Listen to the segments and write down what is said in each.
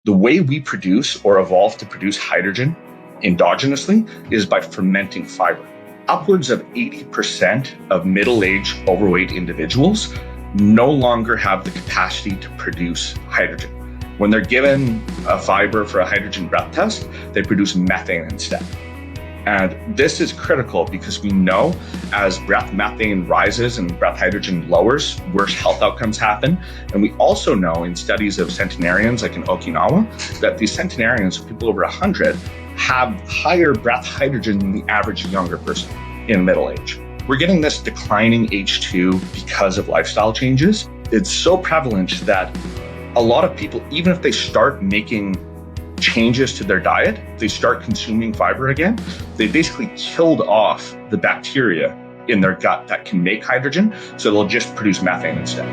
The way we produce or evolve to produce hydrogen endogenously is by fermenting fiber. Upwards of 80% of middle-aged overweight individuals no longer have the capacity to produce hydrogen. When they're given a fiber for a hydrogen breath test, they produce methane instead. And this is critical because we know as breath methane rises and breath hydrogen lowers, worse health outcomes happen. And we also know in studies of centenarians, like in Okinawa, that these centenarians, people over 100, have higher breath hydrogen than the average younger person in middle age. We're getting this declining H2 because of lifestyle changes. It's so prevalent that a lot of people, even if they start making changes to their diet, they start consuming fiber again, they basically killed off the bacteria in their gut that can make hydrogen, so they'll just produce methane instead.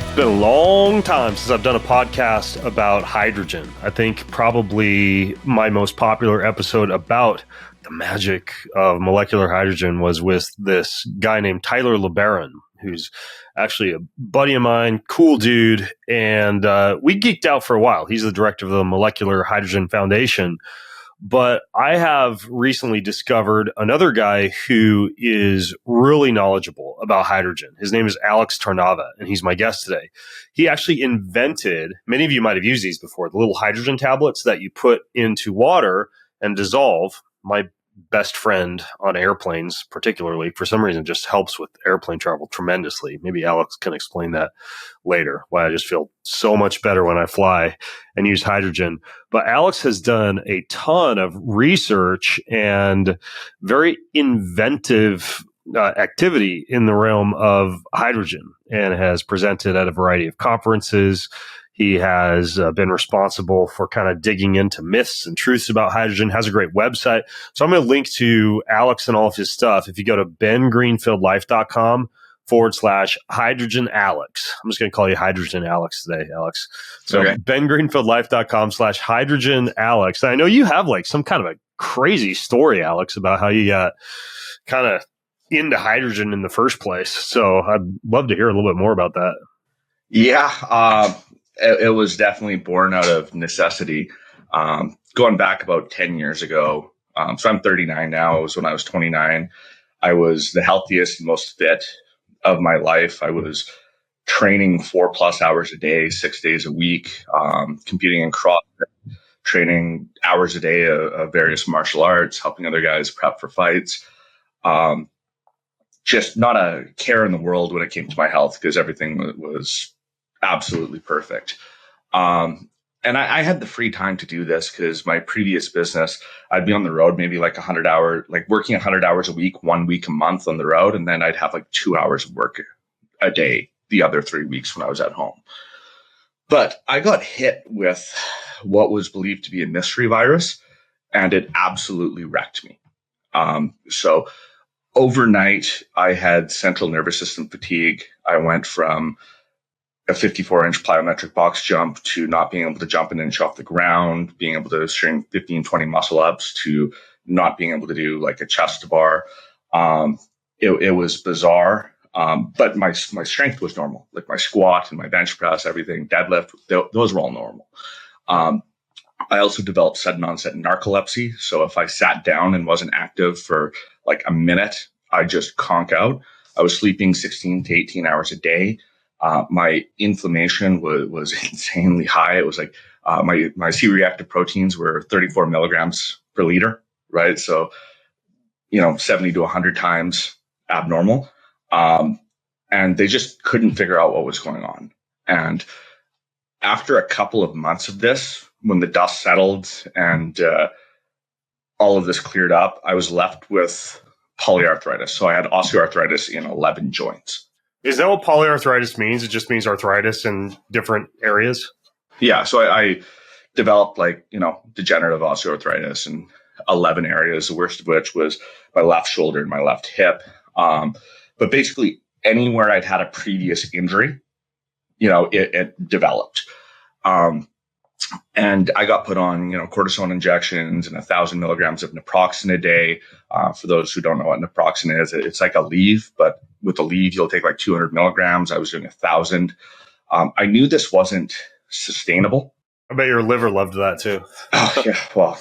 It's been a long time since I've done a podcast about hydrogen. I think probably my most popular episode about the magic of molecular hydrogen was with this guy named Tyler LeBaron, who's actually a buddy of mine, cool dude. And we geeked out for a while. He's the director of the Molecular Hydrogen Foundation. But I have recently discovered another guy who is really knowledgeable about hydrogen. His name is Alex Tarnava, and he's my guest today. He actually invented, many of you might have used these before, the little hydrogen tablets that you put into water and dissolve. My best friend on airplanes, particularly, for some reason, just helps with airplane travel tremendously. Maybe Alex can explain that later, why I just feel so much better when I fly and use hydrogen. But Alex has done a ton of research and very inventive activity in the realm of hydrogen and has presented at a variety of conferences. He has been responsible for kind of digging into myths and truths about hydrogen, has a great website. So I'm going to link to Alex and all of his stuff. If you go to bengreenfieldlife.com/hydrogen Alex. I'm just going to call you Hydrogen Alex today, Alex. So okay. bengreenfieldlife.com/hydrogen Alex. I know you have like some kind of a crazy story, Alex, about how you got kind of into hydrogen in the first place. So I'd love to hear a little bit more about that. Yeah. It was definitely born out of necessity. Going back about 10 years ago, so I'm 39 now. It was when I was 29. I was the healthiest and most fit of my life. I was training 4+ hours a day, 6 days a week, competing in CrossFit, training hours a day of various martial arts, helping other guys prep for fights. Just not a care in the world when it came to my health because everything was absolutely perfect. And I had the free time to do this because my previous business, I'd be on the road, maybe like 100 hours, like working 100 hours a week, 1 week a month on the road. And then I'd have like 2 hours of work a day, the other 3 weeks when I was at home. But I got hit with what was believed to be a mystery virus, and it absolutely wrecked me. So overnight, I had central nervous system fatigue. I went from a 54-inch plyometric box jump to not being able to jump an inch off the ground, being able to string 15, 20 muscle ups to not being able to do like a chest to bar. It was bizarre, but my strength was normal. Like my squat and my bench press, everything, deadlift, those were all normal. I also developed sudden onset narcolepsy. So if I sat down and wasn't active for like a minute, I'd just conk out. I was sleeping 16 to 18 hours a day. My inflammation was insanely high. It was like my C-reactive proteins were 34 milligrams per liter, right? So, 70 to 100 times abnormal. And they just couldn't figure out what was going on. And after a couple of months of this, when the dust settled and all of this cleared up, I was left with polyarthritis. So I had osteoarthritis in 11 joints. Is that what polyarthritis means? It just means arthritis in different areas? Yeah. So I developed degenerative osteoarthritis in 11 areas, the worst of which was my left shoulder and my left hip. But basically anywhere I'd had a previous injury, it developed. And I got put on, cortisone injections and 1,000 milligrams of naproxen a day. For those who don't know what naproxen is, it's like a leave, but with the leave, you'll take like 200 milligrams. I was doing 1,000. I knew this wasn't sustainable. I bet your liver loved that too. Oh, yeah. Well,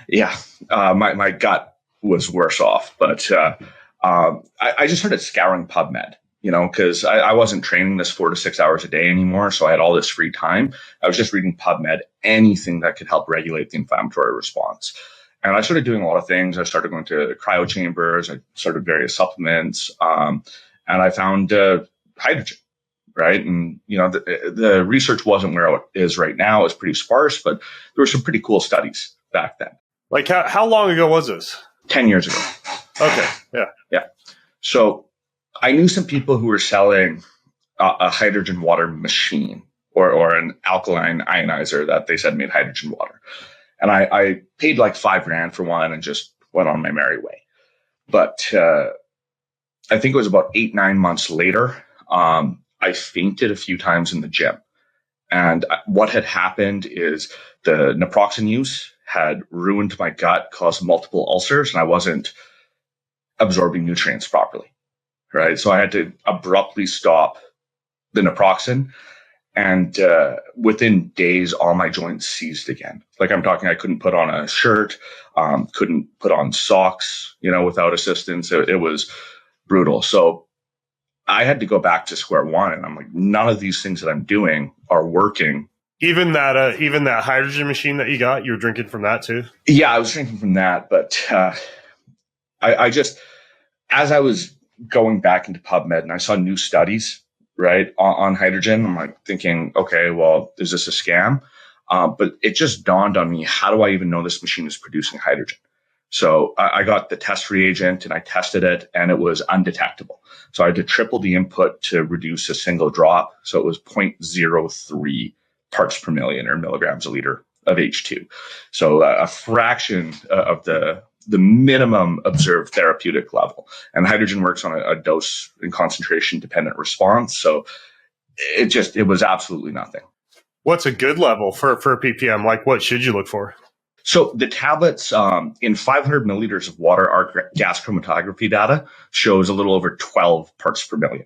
yeah. My gut was worse off, but I just started scouring PubMed, because I wasn't training this 4 to 6 hours a day anymore. So I had all this free time. I was just reading PubMed, anything that could help regulate the inflammatory response. And I started doing a lot of things. I started going to cryo chambers. I started various supplements, and I found hydrogen. Right. And, the research wasn't where it is right now. It's pretty sparse, but there were some pretty cool studies back then. Like how long ago was this? 10 years ago. Okay. Yeah. Yeah. So I knew some people who were selling a hydrogen water machine or an alkaline ionizer that they said made hydrogen water. And I paid like $5,000 for one and just went on my merry way. But I think it was about 8-9 months later, I fainted a few times in the gym. And what had happened is the naproxen use had ruined my gut, caused multiple ulcers, and I wasn't absorbing nutrients properly. Right. So I had to abruptly stop the naproxen. And within days, all my joints seized again. Like I'm talking, I couldn't put on a shirt, couldn't put on socks, without assistance. It was brutal. So I had to go back to square one, and I'm like, none of these things that I'm doing are working. Even that hydrogen machine that you got, you were drinking from that too? Yeah, I was drinking from that, but I just, as I was going back into PubMed and I saw new studies, right, on hydrogen, I'm like thinking, okay, well, is this a scam? But it just dawned on me, how do I even know this machine is producing hydrogen? So I got the test reagent and I tested it, and it was undetectable. So I had to triple the input to reduce a single drop. So it was 0.03 parts per million or milligrams a liter of H2. So a fraction of the minimum observed therapeutic level. And hydrogen works on a dose and concentration dependent response. So it was absolutely nothing. What's a good level for ppm? Like, what should you look for? So the tablets in 500 milliliters of water, our gas chromatography data shows a little over 12 parts per million,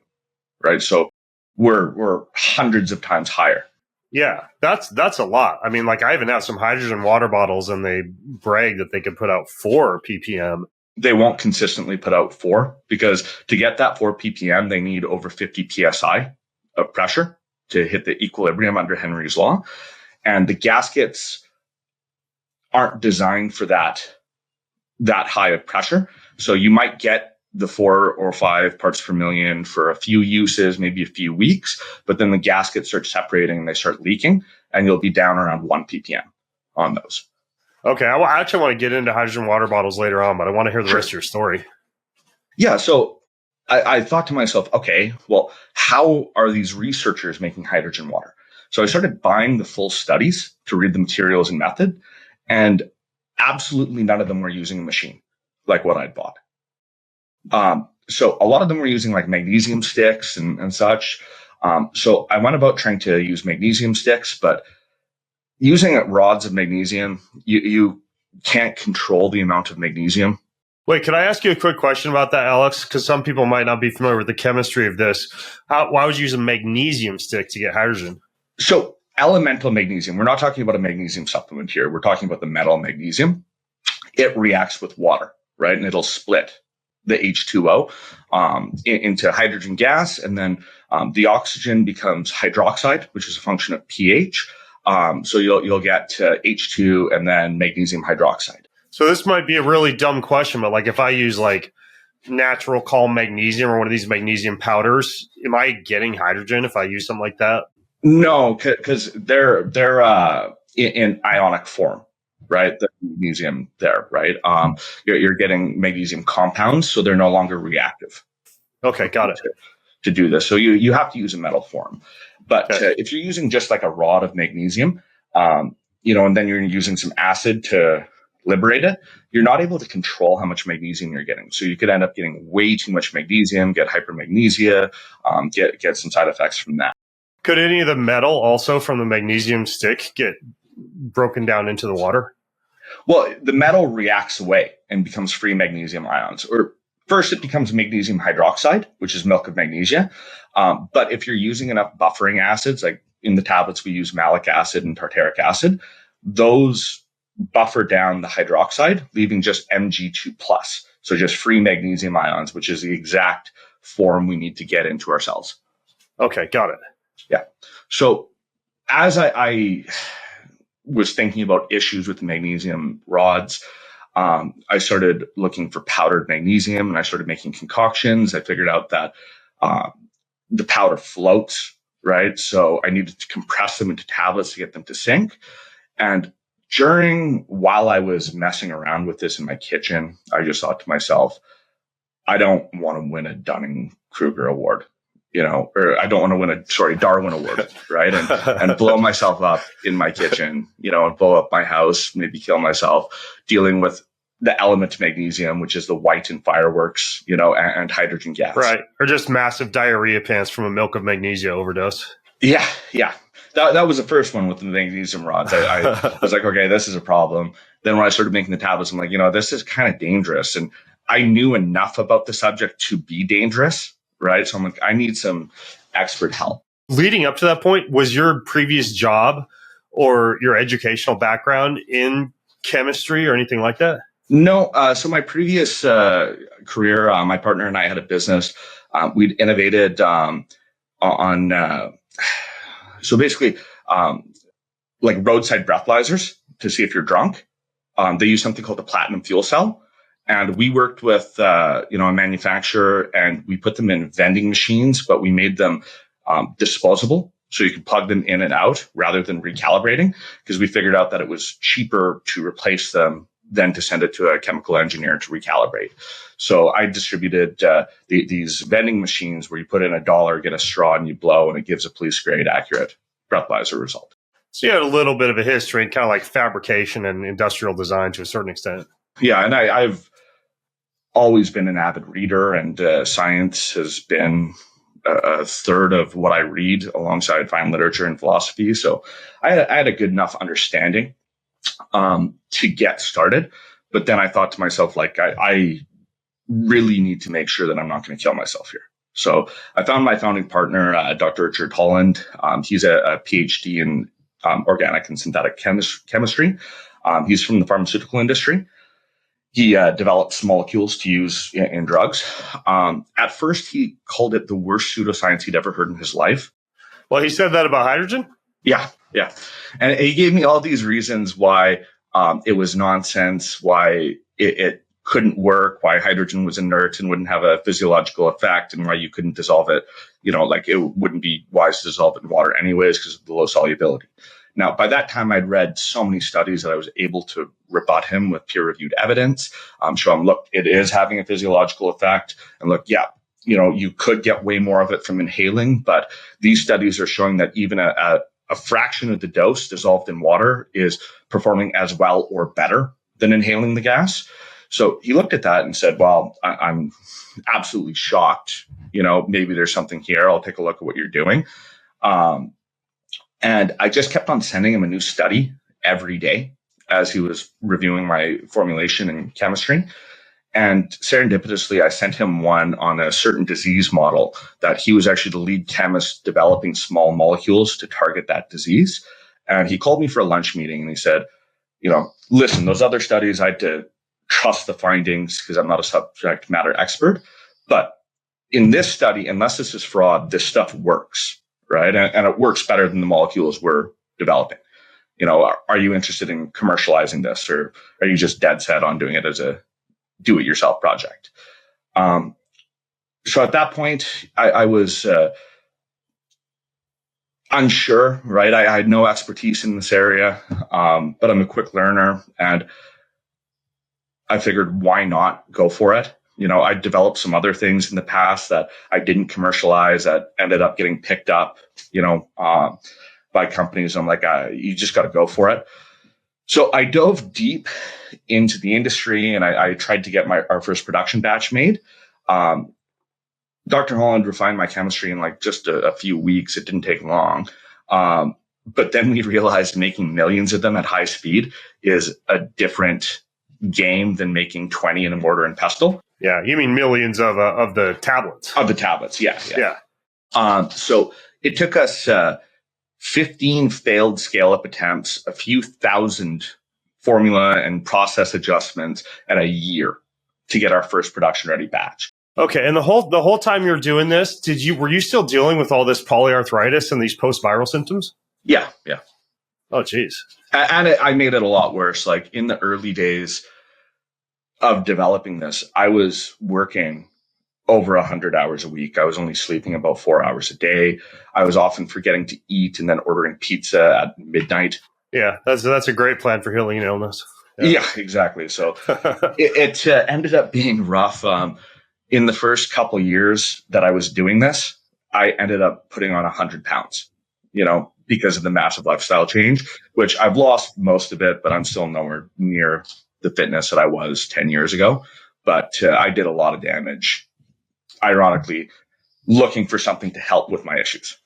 right? So we're hundreds of times higher. Yeah, that's a lot. I mean, like I even have some hydrogen water bottles, and they brag that they can put out 4 ppm. They won't consistently put out 4, because to get that 4 ppm, they need over 50 psi of pressure to hit the equilibrium under Henry's law. And the gaskets aren't designed for that high of pressure. So you might get the 4 or 5 parts per million for a few uses, maybe a few weeks, but then the gaskets start separating and they start leaking, and you'll be down around 1 ppm on those. Okay, I actually want to get into hydrogen water bottles later on, but I want to hear the rest of your story. Yeah, so I thought to myself, okay, well, how are these researchers making hydrogen water? So I started buying the full studies to read the materials and method, and absolutely none of them were using a machine like what I'd bought. So a lot of them were using like magnesium sticks and such. So I went about trying to use magnesium sticks, but using rods of magnesium, you can't control the amount of magnesium. Wait, can I ask you a quick question about that, Alex? Because some people might not be familiar with the chemistry of this. Why would you use a magnesium stick to get hydrogen? So elemental magnesium, we're not talking about a magnesium supplement here. We're talking about the metal magnesium. It reacts with water, right? And it'll split the H2O into hydrogen gas. And then the oxygen becomes hydroxide, which is a function of pH. So you'll get H2 and then magnesium hydroxide. So this might be a really dumb question, but like if I use like natural calm magnesium or one of these magnesium powders, am I getting hydrogen if I use something like that? No, because they're in ionic form, right? The magnesium there, right? You're getting magnesium compounds, so they're no longer reactive. Okay, got it. To do this, so you have to use a metal form. But okay, if you're using just like a rod of magnesium, and then you're using some acid to liberate it, you're not able to control how much magnesium you're getting. So you could end up getting way too much magnesium, get hypermagnesia, get some side effects from that. Could any of the metal also from the magnesium stick get broken down into the water? Well, the metal reacts away and becomes free magnesium ions. Or first, it becomes magnesium hydroxide, which is milk of magnesia. But if you're using enough buffering acids, like in the tablets, we use malic acid and tartaric acid, those buffer down the hydroxide, leaving just Mg2 plus. So just free magnesium ions, which is the exact form we need to get into our cells. Okay, got it. Yeah. So as I was thinking about issues with the magnesium rods, I started looking for powdered magnesium, and I started making concoctions. I figured out that the powder floats, right? So I needed to compress them into tablets to get them to sink. And while I was messing around with this in my kitchen, I just thought to myself, I don't want to win a Dunning-Kruger award, or I don't want to win a Darwin award, right? And blow myself up in my kitchen, and blow up my house, maybe kill myself, dealing with the element magnesium, which is the white in fireworks, and hydrogen gas. Right. Or just massive diarrhea pants from a milk of magnesia overdose. Yeah. That was the first one with the magnesium rods. I was like, okay, this is a problem. Then when I started making the tablets, I'm like, this is kind of dangerous. And I knew enough about the subject to be dangerous, right? So I'm like, I need some expert help. Leading up to that point, was your previous job or your educational background in chemistry or anything like that? No. So my previous career, my partner and I had a business. We'd innovated so basically, like roadside breathalyzers to see if you're drunk. They use something called the platinum fuel cell. And we worked with, a manufacturer, and we put them in vending machines, but we made them disposable. So you could plug them in and out rather than recalibrating, because we figured out that it was cheaper to replace them than to send it to a chemical engineer to recalibrate. So I distributed these vending machines where you put in $1, get a straw, and you blow, and it gives a police-grade accurate breathalyzer result. So you had a little bit of a history in kind of like fabrication and industrial design to a certain extent. Yeah, and I've always been an avid reader, and science has been a third of what I read alongside fine literature and philosophy. So I had a good enough understanding to get started. But then I thought to myself, like, I really need to make sure that I'm not going to kill myself here. So I found my founding partner, Dr. Richard Holland. He's a PhD in organic and synthetic chemistry. He's from the pharmaceutical industry. He develops molecules to use in drugs. At first, he called it the worst pseudoscience he'd ever heard in his life. Well, he said that about hydrogen? Yeah. And he gave me all these reasons why it was nonsense, why it couldn't work, why hydrogen was inert and wouldn't have a physiological effect, and why you couldn't dissolve it. Like it wouldn't be wise to dissolve it in water anyways because of the low solubility. Now, by that time, I'd read so many studies that I was able to rebut him with peer-reviewed evidence, show him, look, it is having a physiological effect. And look, yeah, you could get way more of it from inhaling, but these studies are showing that even a fraction of the dose dissolved in water is performing as well or better than inhaling the gas. So he looked at that and said, well, I'm absolutely shocked. Maybe there's something here. I'll take a look at what you're doing. And I just kept on sending him a new study every day as he was reviewing my formulation in chemistry. And serendipitously, I sent him one on a certain disease model that he was actually the lead chemist developing small molecules to target that disease. And he called me for a lunch meeting and he said, listen, those other studies, I had to trust the findings because I'm not a subject matter expert. But in this study, unless this is fraud, this stuff works. Right. And it works better than the molecules we're developing. Are you interested in commercializing this, or are you just dead set on doing it as a do-it-yourself project? So at that point, I was unsure, right? I had no expertise in this area, but I'm a quick learner, and I figured, why not go for it? I developed some other things in the past that I didn't commercialize that ended up getting picked up, by companies. I'm like, you just got to go for it. So I dove deep into the industry, and I tried to get our first production batch made. Dr. Holland refined my chemistry in like just a few weeks. It didn't take long. But then we realized making millions of them at high speed is a different game than making 20 in a mortar and pestle. Yeah, you mean millions of the tablets. Of the tablets, yeah. So it took us 15 failed scale-up attempts, a few thousand formula and process adjustments, and a year to get our first production-ready batch. Okay, and the whole time you're doing this, were you still dealing with all this polyarthritis and these post-viral symptoms? Yeah. Oh, geez. And I made it a lot worse. Like in the early days of developing this, I was working over 100 hours a week. I was only sleeping about 4 hours a day. I was often forgetting to eat and then ordering pizza at midnight. Yeah, that's a great plan for healing an illness. Yeah, exactly. So it ended up being rough. In the first couple of years that I was doing this, I ended up putting on 100 pounds, because of the massive lifestyle change, which I've lost most of it, but I'm still nowhere near the fitness that I was 10 years ago. But I did a lot of damage, ironically, looking for something to help with my issues.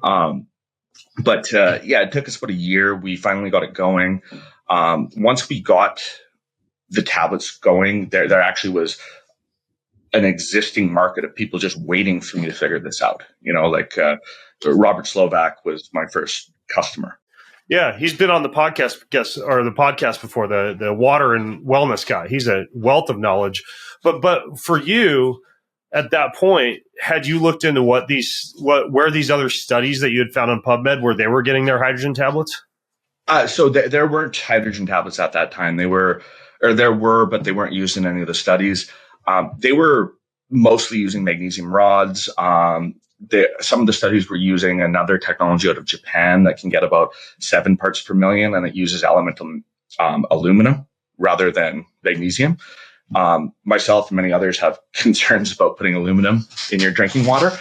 It took us about a year. We finally got it going. Once we got the tablets going, there actually was an existing market of people just waiting for me to figure this out. Robert Slovak was my first customer. Yeah, he's been on the podcast before, the water and wellness guy. He's a wealth of knowledge. But for you at that point, had you looked into where these other studies that you had found on PubMed where they were getting their hydrogen tablets? So there weren't hydrogen tablets at that time. There were, but they weren't used in any of the studies. They were mostly using magnesium rods. Some of the studies were using another technology out of Japan that can get about 7 parts per million, and it uses elemental aluminum rather than magnesium. Myself and many others have concerns about putting aluminum in your drinking water.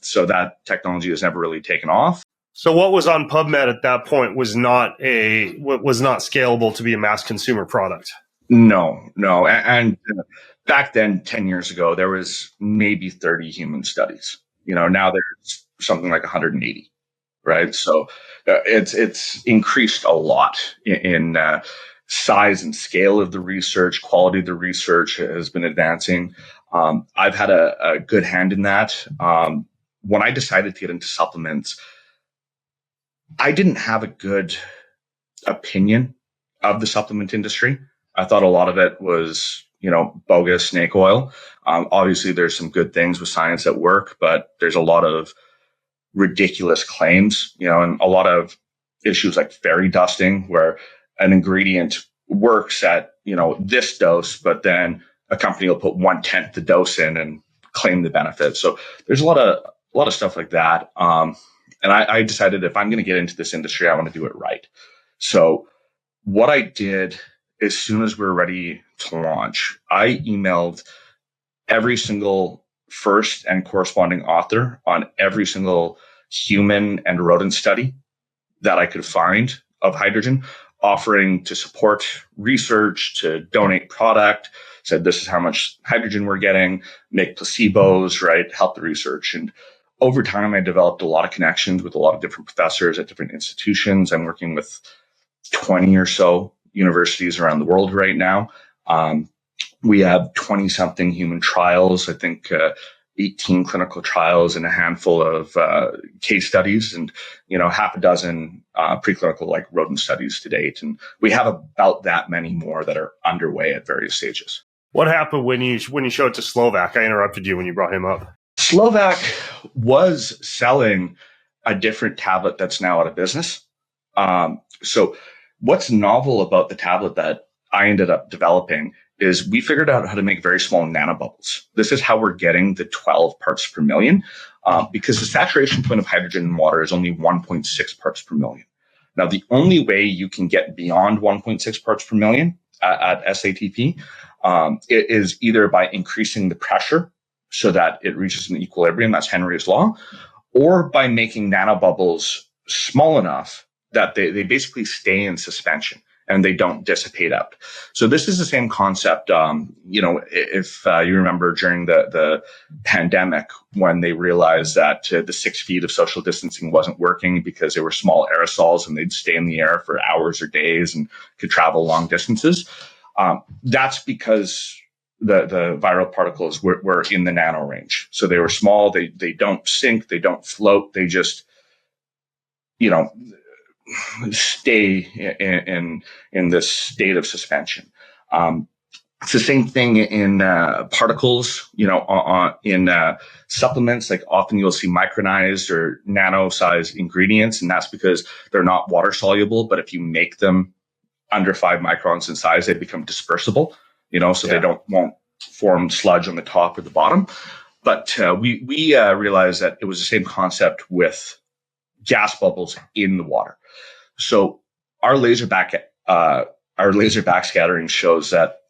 So that technology has never really taken off. So what was on PubMed at that point was not scalable to be a mass consumer product. No. And back then, 10 years ago, there was maybe 30 human studies. Now there's something like 180, right? So it's increased a lot in size and scale of the research. Quality of the research has been advancing. I've had a good hand in that. When I decided to get into supplements, I didn't have a good opinion of the supplement industry. I thought a lot of it was, bogus snake oil. Obviously, there's some good things with science that work, but there's a lot of ridiculous claims, and a lot of issues like fairy dusting, where an ingredient works at, this dose, but then a company will put 1/10 the dose in and claim the benefit. So there's a lot of stuff like that. And I decided if I'm going to get into this industry, I want to do it right. So what I did as soon as we were ready to launch, I emailed every single first and corresponding author on every single human and rodent study that I could find of hydrogen, offering to support research, to donate product, said this is how much hydrogen we're getting, make placebos, right, help the research. And over time, I developed a lot of connections with a lot of different professors at different institutions. I'm working with 20 or so universities around the world right now. We have 20-something human trials, I think 18 clinical trials and a handful of case studies, and half a dozen preclinical like rodent studies to date. And we have about that many more that are underway at various stages. What happened when you showed it to Slovak? I interrupted you when you brought him up. Slovak was selling a different tablet that's now out of business. So what's novel about the tablet that I ended up developing is we figured out how to make very small nanobubbles. This is how we're getting the 12 parts per million, because the saturation point of hydrogen in water is only 1.6 parts per million. Now, the only way you can get beyond 1.6 parts per million at SATP is either by increasing the pressure so that it reaches an equilibrium, that's Henry's law, or by making nanobubbles small enough that they basically stay in suspension. and they don't dissipate out. So this is the same concept. If you remember during the pandemic, when they realized that the 6 feet of social distancing wasn't working because they were small aerosols and they'd stay in the air for hours or days and could travel long distances. That's because the viral particles were in the nano range. So they were small. They don't sink. They don't float. They just, stay in this state of suspension. It's the same thing in particles, in supplements. Like often you'll see micronized or nano-sized ingredients, and that's because they're not water soluble. But if you make them under 5 microns in size, they become dispersible, so they won't form sludge on the top or the bottom. But we realized that it was the same concept with gas bubbles in the water. So our laser back scattering shows that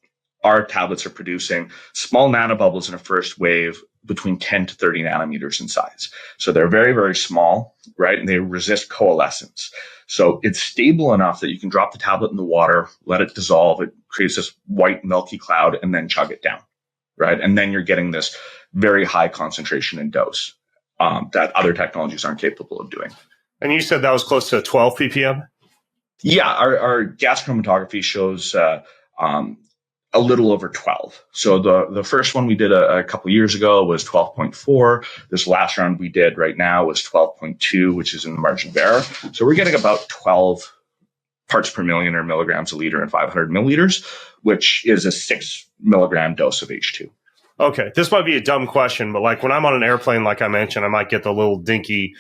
our tablets are producing small nanobubbles in a first wave between 10 to 30 nanometers in size. So they're very, very small, right? And they resist coalescence. So it's stable enough that you can drop the tablet in the water, let it dissolve. It creates this white milky cloud and then chug it down, right? And then you're getting this very high concentration and dose that other technologies aren't capable of doing. And you said that was close to 12 ppm? Yeah, our gas chromatography shows a little over 12. So the first one we did a couple years ago was 12.4. This last round we did right now was 12.2, which is in the margin of error. So we're getting about 12 parts per million or milligrams a liter in 500 milliliters, which is a 6 milligram dose of H2. Okay, this might be a dumb question, but like when I'm on an airplane, like I mentioned, I might get the little dinky,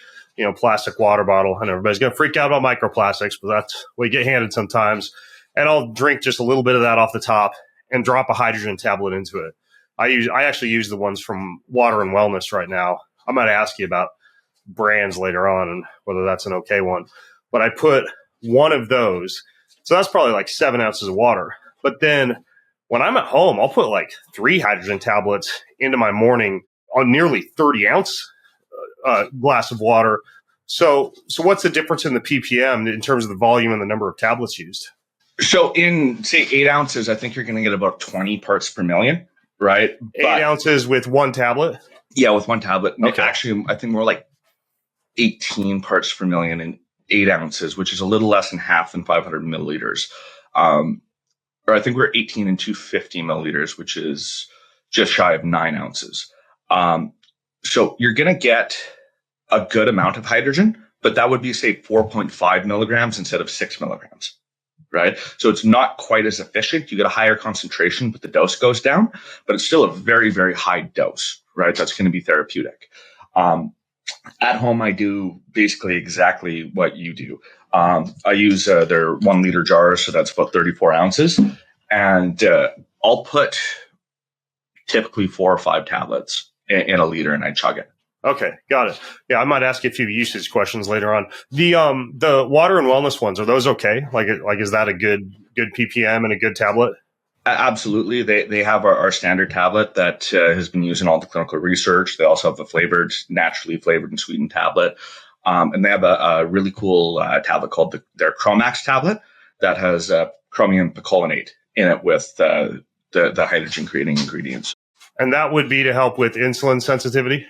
plastic water bottle, and everybody's going to freak out about microplastics, but that's what you get handed sometimes. And I'll drink just a little bit of that off the top and drop a hydrogen tablet into it. I actually use the ones from Water and Wellness right now. I might ask you about brands later on and whether that's an okay one. But I put one of those. So that's probably like 7 ounces of water. But then when I'm at home, I'll put like 3 hydrogen tablets into my morning on nearly 30 ounce glass of water. So what's the difference in the ppm in terms of the volume and the number of tablets used? So in, say, 8 ounces, I think you're going to get about 20 parts per million, right? 8 ounces with one tablet? Yeah, with one tablet. Okay. Actually, I think more like 18 parts per million in 8 ounces, which is a little less than half than 500 milliliters. Or I think we're 18 and 250 milliliters, which is just shy of 9 ounces. So you're going to get a good amount of hydrogen, but that would be, say, 4.5 milligrams instead of 6 milligrams. Right. So it's not quite as efficient. You get a higher concentration, but the dose goes down, but it's still a very, very high dose. Right. That's going to be therapeutic. At home, I do basically exactly what you do. I use their 1 liter jars. So that's about 34 ounces. And I'll put typically 4 or 5 tablets in a liter and I chug it. Okay, got it. Yeah, I might ask you a few usage questions later on. The Water and Wellness ones, are those okay? Like is that a good ppm and a good tablet? Absolutely. They have our standard tablet that has been used in all the clinical research. They also have a naturally flavored and sweetened tablet. And they have a really cool tablet called their Chromax tablet that has chromium picolinate in it with the hydrogen creating ingredients. And that would be to help with insulin sensitivity?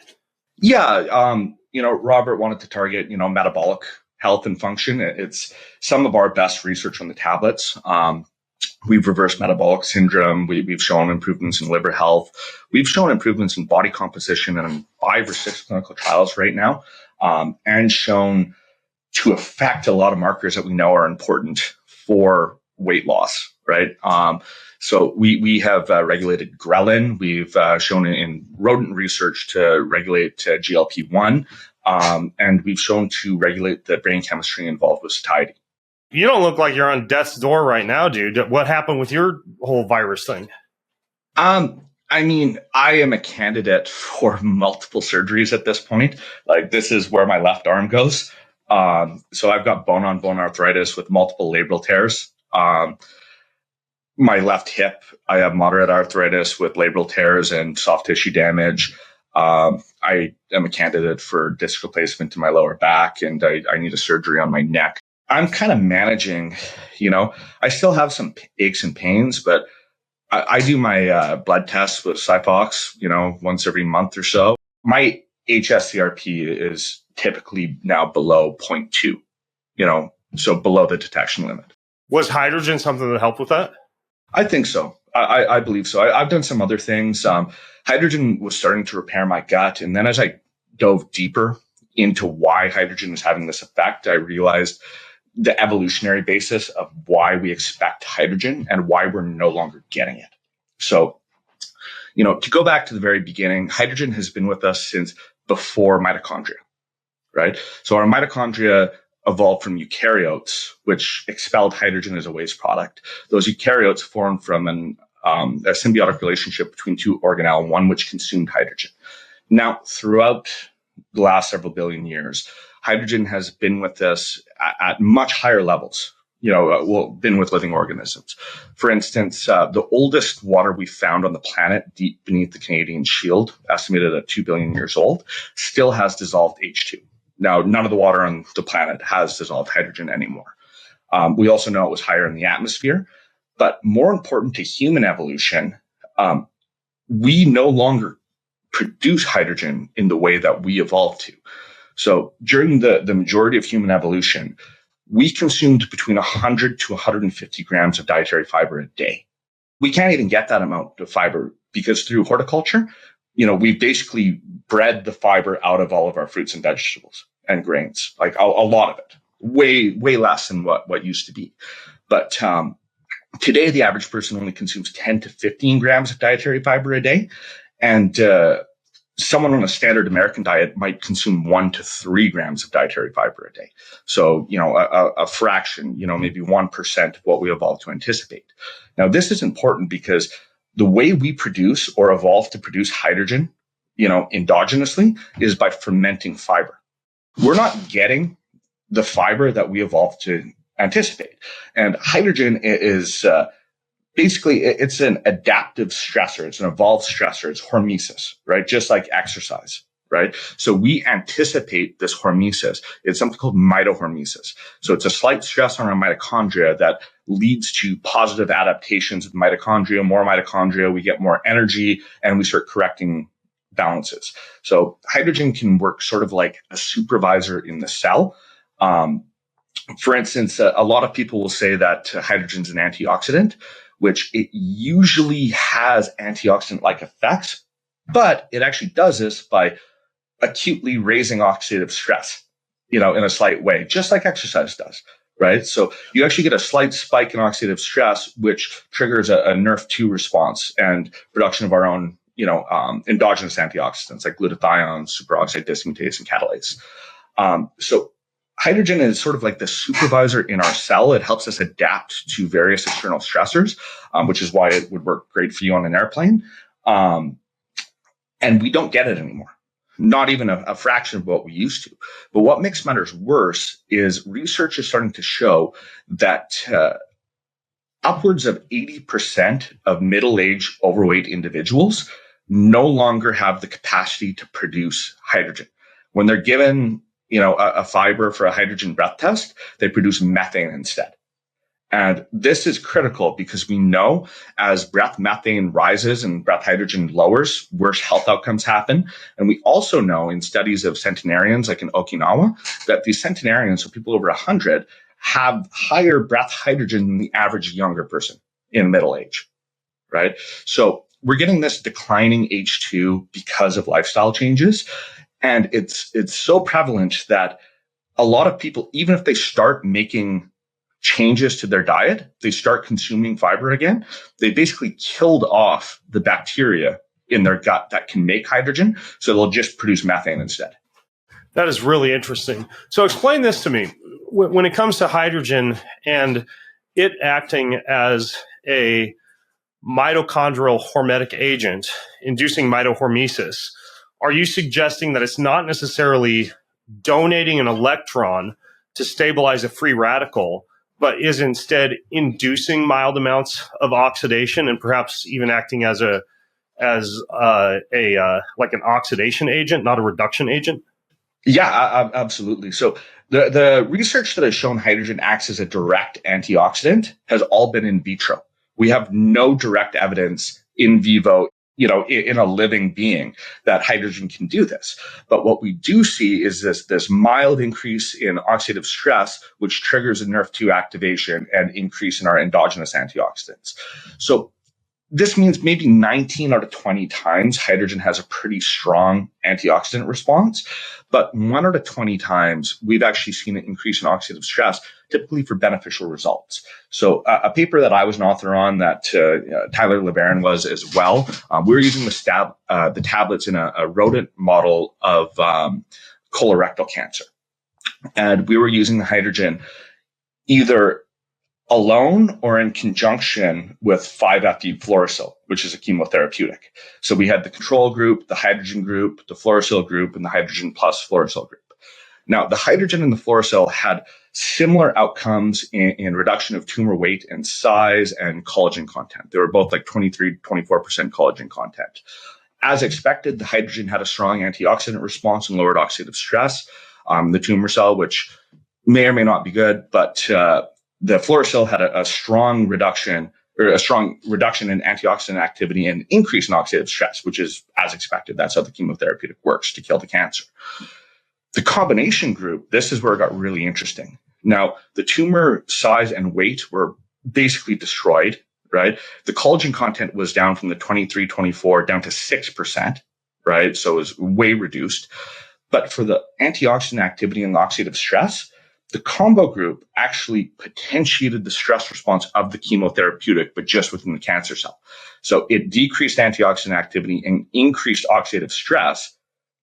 Yeah, Robert wanted to target, metabolic health and function. It's some of our best research on the tablets. We've reversed metabolic syndrome. We've shown improvements in liver health. We've shown improvements in body composition in 5 or 6 clinical trials right now, and shown to affect a lot of markers that we know are important for weight loss, right? So we have regulated ghrelin. We've shown in rodent research to regulate GLP-1, and we've shown to regulate the brain chemistry involved with satiety. You don't look like you're on death's door right now, dude. What happened with your whole virus thing? I am a candidate for multiple surgeries at this point. Like, this is where my left arm goes. So I've got bone-on-bone arthritis with multiple labral tears. My left hip, I have moderate arthritis with labral tears and soft tissue damage. I am a candidate for disc replacement in my lower back, and I need a surgery on my neck. I'm kind of managing, I still have some aches and pains, but I do my blood tests with Cyfox, once every month or so. My HSCRP is typically now below zero point 0.2, so below the detection limit. Was hydrogen something that helped with that? I think so. I believe so. I've done some other things. Hydrogen was starting to repair my gut. And then as I dove deeper into why hydrogen was having this effect, I realized the evolutionary basis of why we expect hydrogen and why we're no longer getting it. So, to go back to the very beginning, hydrogen has been with us since before mitochondria, right? So our mitochondria evolved from eukaryotes, which expelled hydrogen as a waste product. Those eukaryotes formed from a symbiotic relationship between two organelles, one which consumed hydrogen. Now, throughout the last several billion years, hydrogen has been with us at much higher levels, been with living organisms. For instance, the oldest water we found on the planet deep beneath the Canadian Shield, estimated at 2 billion years old, still has dissolved H2. Now, none of the water on the planet has dissolved hydrogen anymore. We also know it was higher in the atmosphere. But more important to human evolution, we no longer produce hydrogen in the way that we evolved to. So during the majority of human evolution, we consumed between 100 to 150 grams of dietary fiber a day. We can't even get that amount of fiber because through horticulture, we've basically bred the fiber out of all of our fruits and vegetables and grains, like a lot of it, way less than what used to be. But today, the average person only consumes 10 to 15 grams of dietary fiber a day. And someone on a standard American diet might consume 1 to 3 grams of dietary fiber a day. So, a fraction, maybe 1% of what we evolved to anticipate. Now, this is important because the way we produce or evolve to produce hydrogen, endogenously is by fermenting fiber. We're not getting the fiber that we evolved to anticipate. And hydrogen is basically, it's an adaptive stressor. It's an evolved stressor. It's hormesis, right? Just like exercise, right? So we anticipate this hormesis. It's something called mitohormesis. So it's a slight stress on our mitochondria that leads to positive adaptations of mitochondria. More mitochondria, we get more energy, and we start correcting balances. So hydrogen can work sort of like a supervisor in the cell. For instance, a lot of people will say that hydrogen is an antioxidant, which it usually has antioxidant-like effects, but it actually does this by acutely raising oxidative stress, in a slight way, just like exercise does, right? So you actually get a slight spike in oxidative stress, which triggers a NRF2 response and production of our own, endogenous antioxidants like glutathione, superoxide dismutase, and catalase. So hydrogen is sort of like the supervisor in our cell. It helps us adapt to various external stressors, which is why it would work great for you on an airplane. And we don't get it anymore, not even a fraction of what we used to. But what makes matters worse is research is starting to show that upwards of 80% of middle-aged overweight individuals no longer have the capacity to produce hydrogen. When they're given a fiber for a hydrogen breath test, they produce methane instead. And this is critical because we know as breath methane rises and breath hydrogen lowers, worse health outcomes happen. And we also know in studies of centenarians, like in Okinawa, that these centenarians, so people over 100, have higher breath hydrogen than the average younger person in middle age, right? So we're getting this declining H2 because of lifestyle changes. And it's so prevalent that a lot of people, even if they start making changes to their diet, they start consuming fiber again, they basically killed off the bacteria in their gut that can make hydrogen. So they'll just produce methane instead. That is really interesting. So explain this to me. When it comes to hydrogen and it acting as a mitochondrial hormetic agent, inducing mitohormesis, are you suggesting that it's not necessarily donating an electron to stabilize a free radical, but is instead inducing mild amounts of oxidation and perhaps even acting as like an oxidation agent, not a reduction agent? Yeah, absolutely. So the research that has shown hydrogen acts as a direct antioxidant has all been in vitro. We have no direct evidence in vivo, in a living being that hydrogen can do this. But what we do see is this mild increase in oxidative stress, which triggers a NRF2 activation and increase in our endogenous antioxidants. So this means maybe 19 out of 20 times hydrogen has a pretty strong antioxidant response. But 1 out of 20 times, we've actually seen an increase in oxidative stress, typically for beneficial results. So a paper that I was an author on that Tyler LeBaron was as well, we were using the tablets in a rodent model of colorectal cancer. And we were using the hydrogen either alone or in conjunction with 5-FU fluorosil, which is a chemotherapeutic. So we had the control group, the hydrogen group, the fluorosil group, and the hydrogen plus fluorosil group. Now, the hydrogen and the fluorosil had similar outcomes in reduction of tumor weight and size and collagen content. They were both like 23 to 24% collagen content. As expected, the hydrogen had a strong antioxidant response and lowered oxidative stress. The tumor cell, which may or may not be good, but the fluorosil had a strong reduction in antioxidant activity and increase in oxidative stress, which is as expected. That's how the chemotherapeutic works to kill the cancer. The combination group, this is where it got really interesting. Now, the tumor size and weight were basically destroyed, right? The collagen content was down from the 23, 24 down to 6%, right? So it was way reduced. But for the antioxidant activity and the oxidative stress, the combo group actually potentiated the stress response of the chemotherapeutic, but just within the cancer cell. So it decreased antioxidant activity and increased oxidative stress,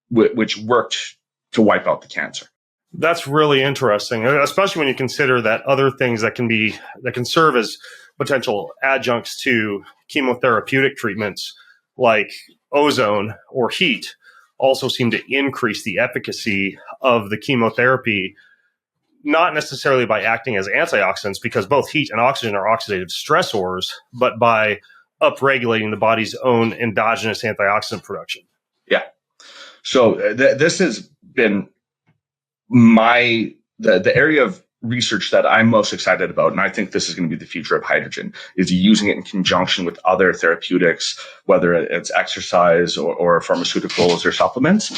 which worked to wipe out the cancer. That's really interesting, especially when you consider that other things that can serve as potential adjuncts to chemotherapeutic treatments, like ozone or heat, also seem to increase the efficacy of the chemotherapy, not necessarily by acting as antioxidants, because both heat and oxygen are oxidative stressors, but by upregulating the body's own endogenous antioxidant production. Yeah. So this has been the area of research that I'm most excited about, and I think this is going to be the future of hydrogen, is using it in conjunction with other therapeutics, whether it's exercise or pharmaceuticals or supplements,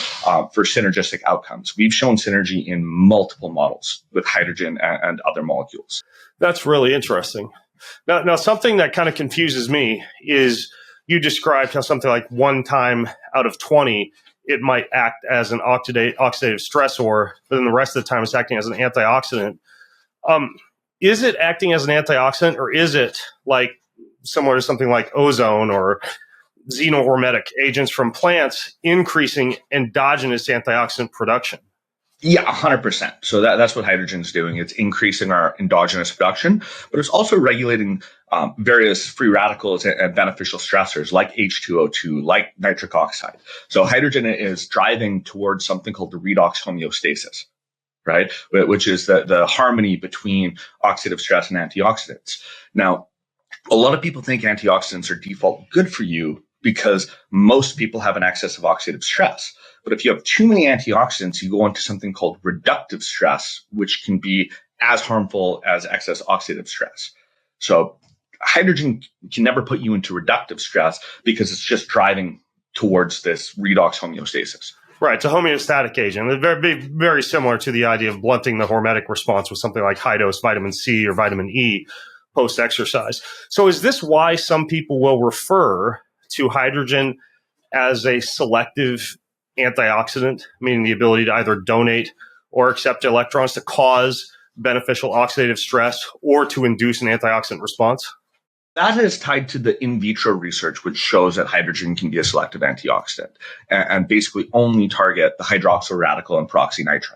for synergistic outcomes. We've shown synergy in multiple models with hydrogen and other molecules. That's really interesting. Now, something that kind of confuses me is you described how something like 1 time out of 20, it might act as an oxidative stressor, but then the rest of the time it's acting as an antioxidant. Is it acting as an antioxidant, or is it like similar to something like ozone or xenohormetic agents from plants increasing endogenous antioxidant production? Yeah, 100%. So that's what hydrogen is doing. It's increasing our endogenous production, but it's also regulating various free radicals and beneficial stressors like H2O2, like nitric oxide. So hydrogen is driving towards something called the redox homeostasis, right? Which is the harmony between oxidative stress and antioxidants. Now, a lot of people think antioxidants are default good for you because most people have an excess of oxidative stress. But if you have too many antioxidants, you go into something called reductive stress, which can be as harmful as excess oxidative stress. So hydrogen can never put you into reductive stress because it's just driving towards this redox homeostasis. Right, it's a homeostatic agent. It's very similar to the idea of blunting the hormetic response with something like high-dose vitamin C or vitamin E post-exercise. So is this why some people will refer to hydrogen as a selective antioxidant, meaning the ability to either donate or accept electrons to cause beneficial oxidative stress or to induce an antioxidant response? That is tied to the in vitro research, which shows that hydrogen can be a selective antioxidant and basically only target the hydroxyl radical and peroxynitrite.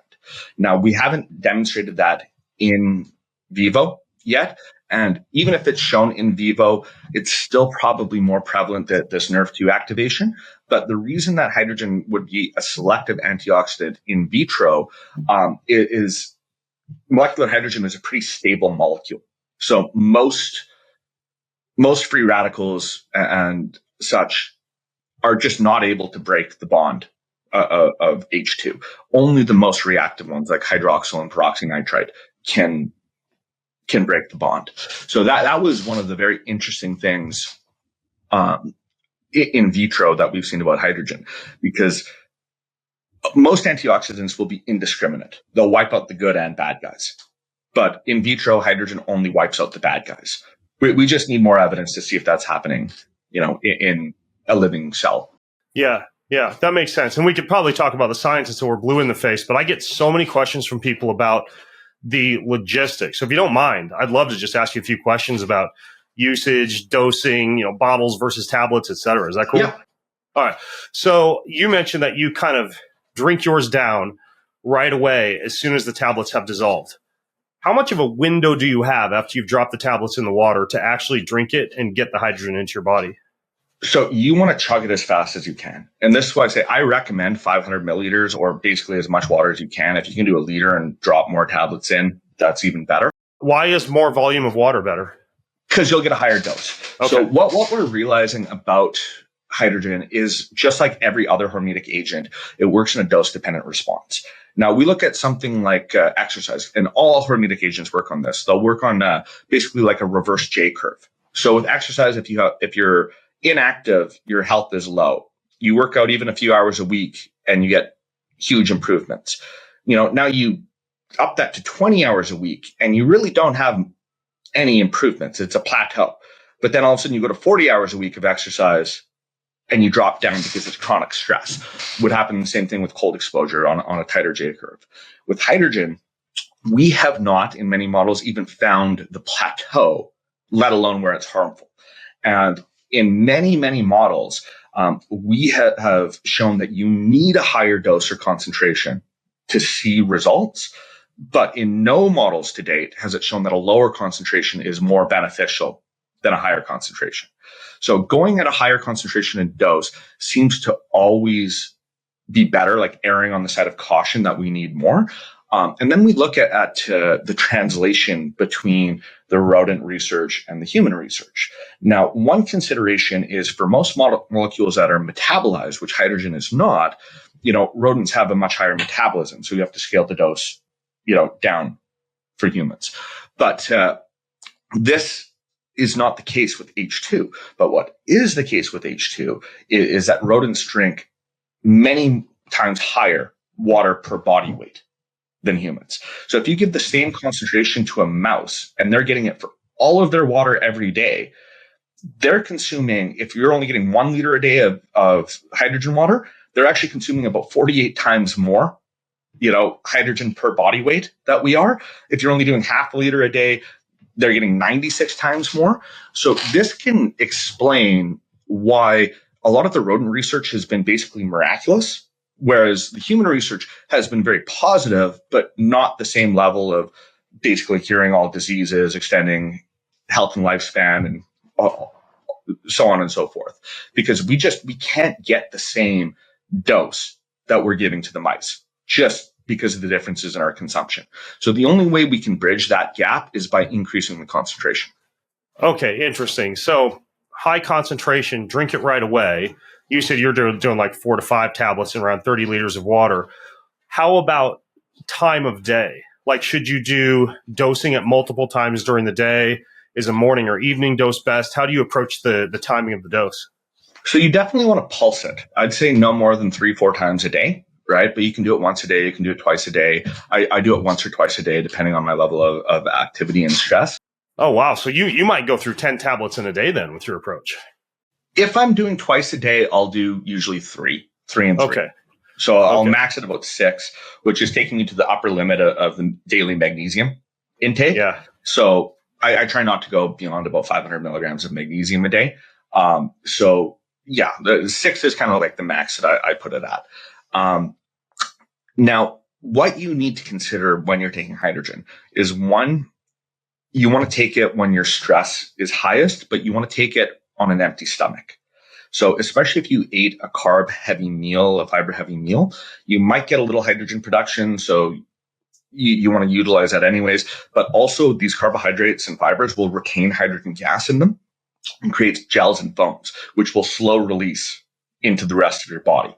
Now, we haven't demonstrated that in vivo yet. And even if it's shown in vivo, it's still probably more prevalent that this NRF2 activation. But the reason that hydrogen would be a selective antioxidant in vitro is molecular hydrogen is a pretty stable molecule. So most free radicals and such are just not able to break the bond of H2. Only the most reactive ones, like hydroxyl and peroxynitrite, can break the bond. So that was one of the very interesting things in vitro that we've seen about hydrogen, because most antioxidants will be indiscriminate. They'll wipe out the good and bad guys. But in vitro, hydrogen only wipes out the bad guys. We just need more evidence to see if that's happening, in a living cell. Yeah, that makes sense. And we could probably talk about the science until we're blue in the face, but I get so many questions from people about the logistics. So if you don't mind, I'd love to just ask you a few questions about usage, dosing, bottles versus tablets, et cetera. Is that cool? Yeah. All right. So you mentioned that you kind of drink yours down right away as soon as the tablets have dissolved. How much of a window do you have after you've dropped the tablets in the water to actually drink it and get the hydrogen into your body? So you want to chug it as fast as you can. And this is why I say I recommend 500 milliliters, or basically as much water as you can. If you can do a liter and drop more tablets in, that's even better. Why is more volume of water better? Because you'll get a higher dose. Okay. So what we're realizing about hydrogen is, just like every other hormetic agent, it works in a dose-dependent response. Now, we look at something like exercise, and all hormetic agents work on this. They'll work on basically like a reverse J curve. So with exercise, if you're inactive, your health is low. You work out even a few hours a week and you get huge improvements. Now you up that to 20 hours a week and you really don't have any improvements. It's a plateau. But then all of a sudden you go to 40 hours a week of exercise and you drop down because it's chronic stress. Would happen the same thing with cold exposure on a tighter J curve. With hydrogen, we have not in many models even found the plateau, let alone where it's harmful. And in many, many models, we have shown that you need a higher dose or concentration to see results. But in no models to date has it shown that a lower concentration is more beneficial than a higher concentration. So going at a higher concentration and dose seems to always be better, like erring on the side of caution that we need more. And then we look at the translation between the rodent research and the human research. Now, one consideration is for most molecules that are metabolized, which hydrogen is not, rodents have a much higher metabolism. So you have to scale the dose, down for humans. But this is not the case with H2. But what is the case with H2 is that rodents drink many times higher water per body weight than humans. So if you give the same concentration to a mouse and they're getting it for all of their water every day, they're consuming, if you're only getting 1 liter a day of hydrogen water, they're actually consuming about 48 times more, hydrogen per body weight that we are. If you're only doing half a liter a day, they're getting 96 times more. So this can explain why a lot of the rodent research has been basically miraculous, whereas the human research has been very positive, but not the same level of basically curing all diseases, extending health and lifespan, and so on and so forth. Because we can't get the same dose that we're giving to the mice, just because of the differences in our consumption. So the only way we can bridge that gap is by increasing the concentration. Okay, interesting. So high concentration, drink it right away. You said you're doing like 4 to 5 tablets and around 30 liters of water. How about time of day? Like, should you do dosing at multiple times during the day? Is a morning or evening dose best? How do you approach the timing of the dose? So you definitely want to pulse it. I'd say no more than 3-4 times a day, right? But you can do it once a day. You can do it twice a day. I do it once or twice a day, depending on my level of activity and stress. Oh, wow. So you might go through 10 tablets in a day then with your approach. If I'm doing twice a day, I'll do usually 3 and 3. Okay. So I'll max at about 6, which is taking you to the upper limit of the daily magnesium intake. Yeah. So I try not to go beyond about 500 milligrams of magnesium a day. So yeah, the 6 is kind of like the max that I put it at. Now, what you need to consider when you're taking hydrogen is, one, you want to take it when your stress is highest, but you want to take it on an empty stomach. So especially if you ate a carb-heavy meal, a fiber-heavy meal, you might get a little hydrogen production. So you want to utilize that anyways. But also these carbohydrates and fibers will retain hydrogen gas in them and create gels and foams, which will slow release into the rest of your body.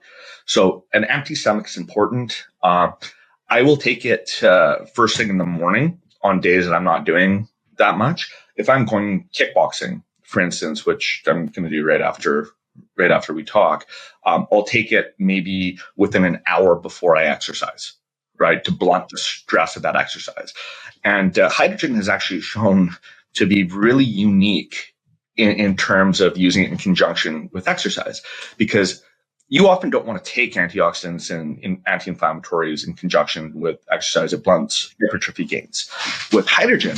So an empty stomach is important. I will take it first thing in the morning on days that I'm not doing that much. If I'm going kickboxing, for instance, which I'm going to do right after we talk, I'll take it maybe within an hour before I exercise, right, to blunt the stress of that exercise. And hydrogen has actually shown to be really unique in terms of using it in conjunction with exercise, because you often don't want to take antioxidants and anti-inflammatories in conjunction with exercise. It blunts hypertrophy gains. With hydrogen,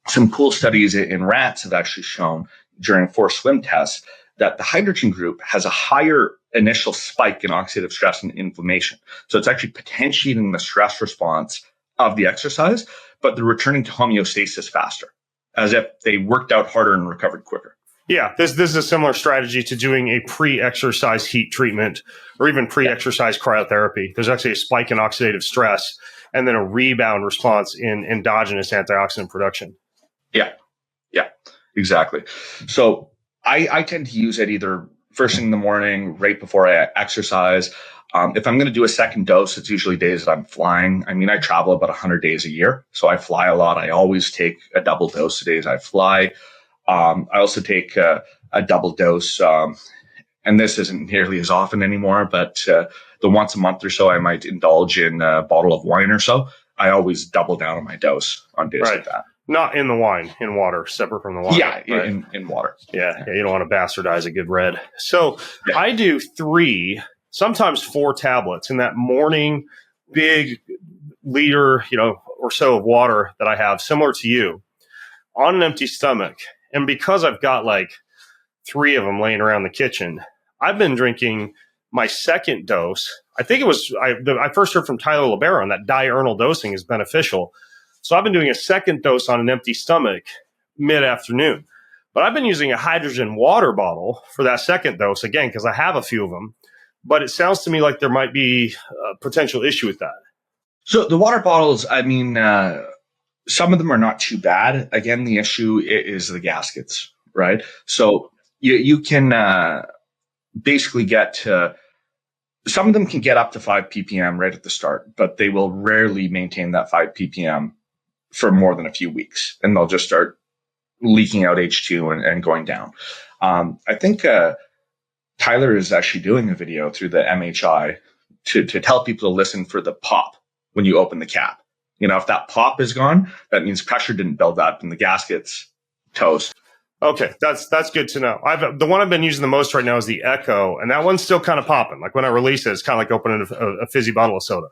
some cool studies in rats have actually shown during forced swim tests that the hydrogen group has a higher initial spike in oxidative stress and inflammation. So it's actually potentiating the stress response of the exercise, but they're returning to homeostasis faster, as if they worked out harder and recovered quicker. Yeah, this is a similar strategy to doing a pre-exercise heat treatment or even pre-exercise cryotherapy. There's actually a spike in oxidative stress and then a rebound response in endogenous antioxidant production. Yeah, exactly. So I tend to use it either first thing in the morning, right before I exercise. If I'm going to do a second dose, it's usually days that I'm flying. I mean, I travel about 100 days a year, so I fly a lot. I always take a double dose the days I fly. I also take a double dose, and this isn't nearly as often anymore, but the once a month or so, I might indulge in a bottle of wine or so. I always double down on my dose on days like that. Not in the wine, in water, separate from the wine. Yeah, right? in water. Yeah, you don't want to bastardize a good red. So I do 3, sometimes 4 tablets in that morning, big liter, or so of water that I have, similar to you, on an empty stomach. And because I've got like 3 of them laying around the kitchen, I've been drinking my second dose. I think it was, I first heard from Tyler LeBaron that diurnal dosing is beneficial. So I've been doing a second dose on an empty stomach mid-afternoon. But I've been using a hydrogen water bottle for that second dose, again, because I have a few of them. But it sounds to me like there might be a potential issue with that. So the water bottles, I mean, some of them are not too bad. Again, the issue is the gaskets, right? So you can basically get some of them can get up to 5 ppm right at the start, but they will rarely maintain that 5 ppm for more than a few weeks, and they'll just start leaking out H2 and going down. I think Tyler is actually doing a video through the MHI to tell people to listen for the pop when you open the cap. If that pop is gone, that means pressure didn't build up and the gasket's toast. Okay, that's good to know. The one I've been using the most right now is the Echo, and that one's still kind of popping. Like when I release it, it's kind of like opening a fizzy bottle of soda.